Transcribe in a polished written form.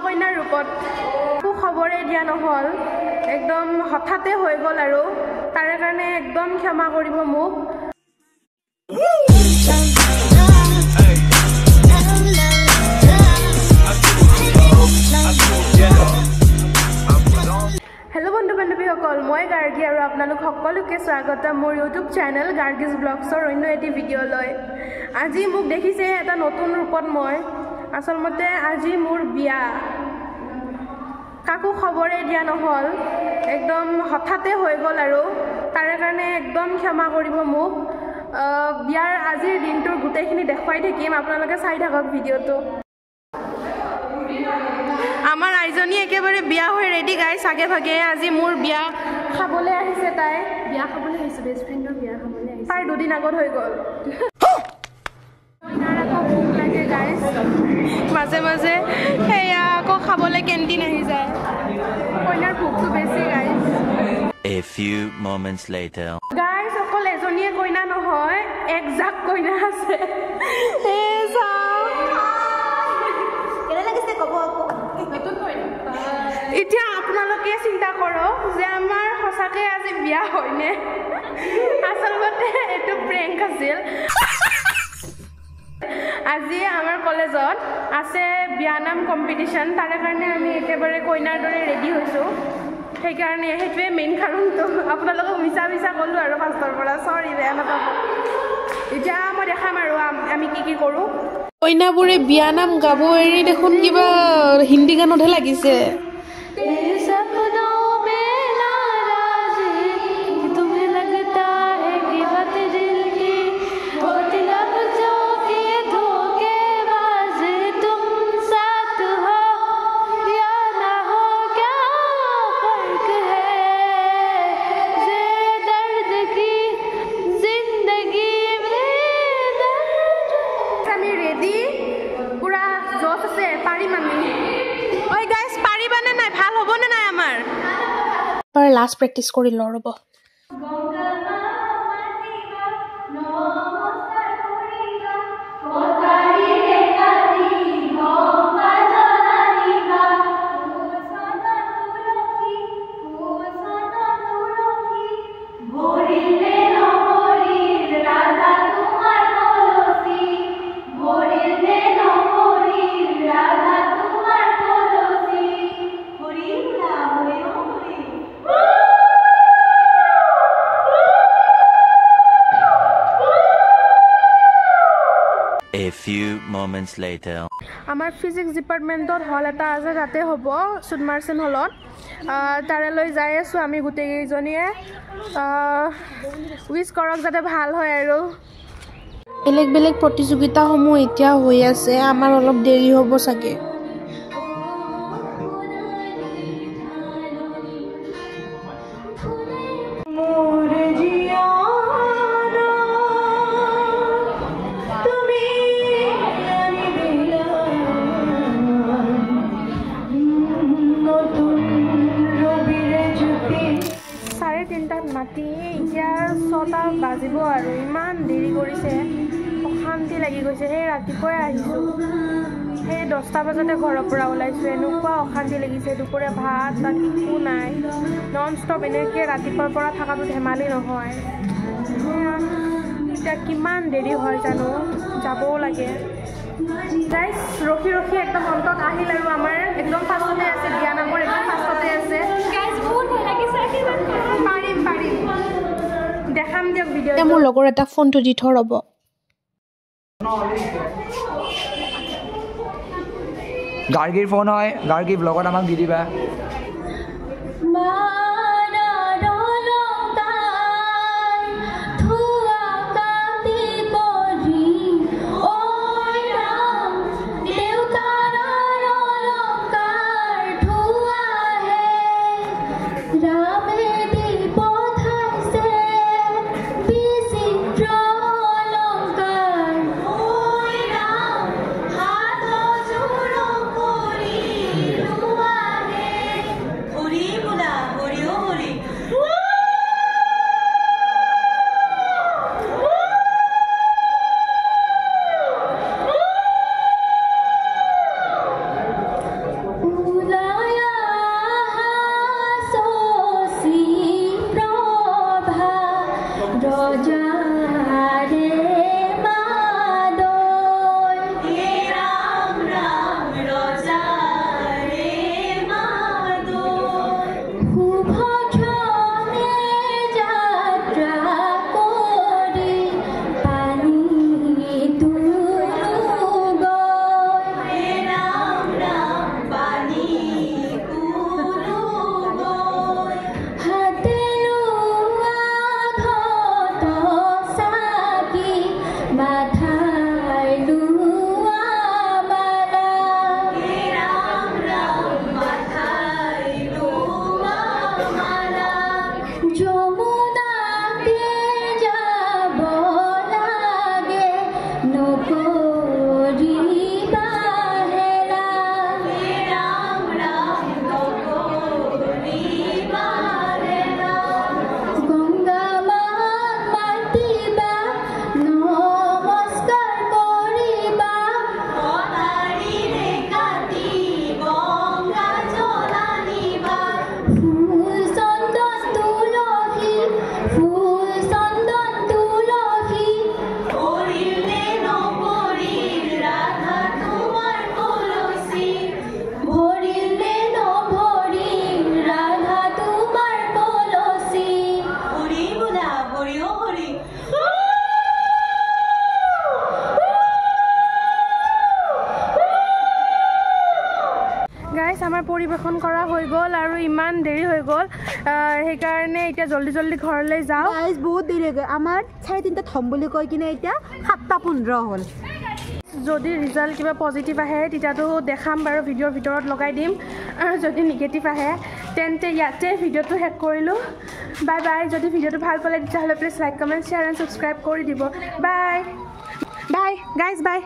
কইনাৰ ৰূপত একো খবৰে দিয়া নহ'ল একদম হঠাতে হৈ গ'ল আৰু তাৰে কাৰণে একদম ক্ষমা কৰিব মোক हेलो बंधु बान्धवीসকল মই গাৰ্গী আৰু আপোনালোক সকলোকে স্বাগত মোৰ ইউটিউব চেনেল গাৰ্গীজ ব্লগছৰ অন্য এটি ভিডিঅ' লৈ আজি মোক দেখিছে এটা নতুন ৰূপত মই আসলমতে আজি মোৰ বিয়া কাকো খবৰে দিয়া নহ'ল একদম হঠাতে হৈ গ'ল আৰু তাৰে কাৰণে একদম ক্ষমা কৰিব মোক বিয়াৰ আজিৰ দিনটোৰ গোটেইখিনি দেখুৱাই থাকিম আপোনালোকে চাই থাকক ভিডিঅ'টো আমাৰ আইজনী একেবাৰে বিয়া হৈ ৰেডি গাইছ আগে ভাগে আজি মোৰ বিয়া খাবলৈ আহিছে তাই বিয়া খাবলৈ আহিছে বেষ্ট ফ্ৰেণ্ডৰ বিয়া খাবলৈ আহিছে তাই দুদিন আগত হৈ গ'ল গাইছ মাজে মাজে সেয়া আকৌ খাবলৈ কেণ্টিন আহি যায় কইনাৰ ভোকটো বেছি গাইছ A few moments later গাইছ অকল এজনীয়ে কইনা নহয় এক জাক কইনা আছে এতিয়া আপোনালোকে চিন্তা কৰক যে আমাৰ সঁচাকৈ আজি বিয়া হয়নে আচলতে এইটো প্ৰেংক আছিল আজি আমাৰ কলেজত আছে বিয়ানাম কম্পিটিশ্যন তাৰে কাৰণে আমি একেবাৰে কইনাৰ দৰে ৰেডি হৈছোঁ সেইকাৰণে সেইটোৱে মেইন কাৰণটো আপোনালোকক মিছা মিছা ক'লোঁ আৰু ফাৰ্ষ্টৰ পৰা চৰি বেয়া নাপাব এতিয়া মই দেখাম আৰু আমি কি কৰোঁ কইনাবোৰে বিয়ানাম গাব এৰি দেখোন কিবা হিন্দী গানতহে লাগিছে লাষ্ট প্ৰেক্টিছ কৰি লওঁ ৰ'ব A few moments later আমাৰ ফিজিক্স ডিপাৰ্টমেণ্টত হল এটা আছে তাতে হ'ব সুদমাৰ্চন হলত তাৰে লৈ যাই আছোঁ আমি গোটেইকেইজনীয়ে উইচ কৰক যাতে ভাল হয় আৰু বেলেগ বেলেগ প্ৰতিযোগিতাসমূহ এতিয়া হৈ আছে আমাৰ অলপ দেৰি হ'ব চাগে মাতি এতিয়া 6টা বাজিব আৰু ইমান দেৰি কৰিছে অশান্তি লাগি গৈছে সেই ৰাতিপুৱাই আহিছোঁ সেই 10টা বজাতে ঘৰৰ পৰা ওলাইছোঁ এনেকুৱা অশান্তি লাগিছে দুপৰীয়া ভাত তাত একো নাই নন ষ্টপ এনেকৈ ৰাতিপুৱাৰ পৰা থকাটো ধেমালি নহয় এতিয়া কিমান দেৰি হয় জানো যাবও লাগে গাইছ ৰখি ৰখি একদম অন্তত আহিল আৰু আমাৰ একদম ফাৰ্ষ্টতে আছে বিয়ানামৰ একদম ফাৰ্ষ্টতে আছে দেখাম দিয়ক ভিডিঅ' মোৰ লগৰ এটা ফোনটো দি থৈ ৰ'ব গাৰ্গীৰ ফোন হয় গাৰ্গী ব্লগত আমাক দি দিবা গাইজ আমাৰ পৰিৱেশন কৰা হৈ গ'ল আৰু ইমান দেৰি হৈ গ'ল সেইকাৰণে এতিয়া জল্দি জল্দি ঘৰলৈ যাওঁ গাইজ বহুত দেৰি হৈ গ'ল আমাৰ 3:30 হ'ম বুলি কৈ কিনে এতিয়া 7:15 হ'ল যদি ৰিজাল্ট কিবা পজিটিভ আহে তেতিয়াতো দেখাম বাৰু ভিডিঅ'ৰ ভিতৰত লগাই দিম আৰু যদি নিগেটিভ আহে তেন্তে ইয়াতে ভিডিঅ'টো শেষ কৰিলোঁ বাই বাই যদি ভিডিঅ'টো ভাল পালে তেতিয়াহ'লে please like comment share and subscribe কৰি দিব বাই বাই গাইজ বাই